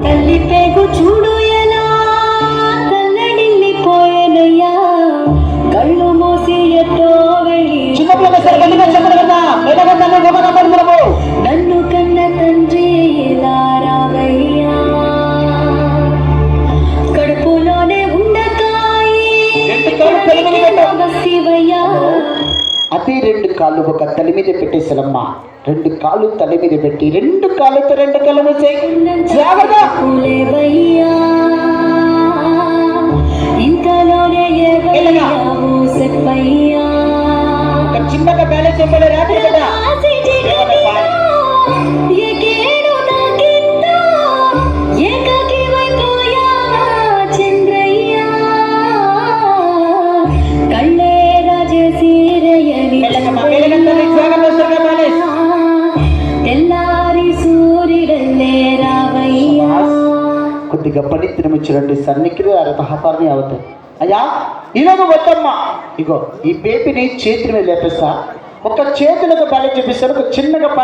తల్లి పేగు చూడు ఎలా తల్లడిల్లిపోయేనయ్యా కళ్ళు మూసి ఎట్టో వెళ్ళి నన్ను కన్న తండ్రి ఇలా రావయ్యా కడుపులోనే ఉండకాయి శివయ్యా. అదే రెండు కాళ్ళు ఒక తల మీద పెట్టేసాలమ్మా. రెండు కాళ్ళు తల మీద పెట్టి రెండు కాళ్ళతో రెండు కళ్ళు మూసాయి. ఇంతలోనే చెప్పయ్యా చిన్నగా బ్యాలెన్స్ చెప్పలే రాత్రి కదా కొద్దిగా పనిత్రం ఇచ్చిరండి సన్నికిలు అరతహాపారని అవుతాయి. అయ్యా ఈరోజు వద్దమ్మా, ఇగో ఈ బేబీని చేతి మీద లేపేస్తా. ఒక చేతులకు బ్యాలెన్స్ చూపిస్తాను, ఒక చిన్నగా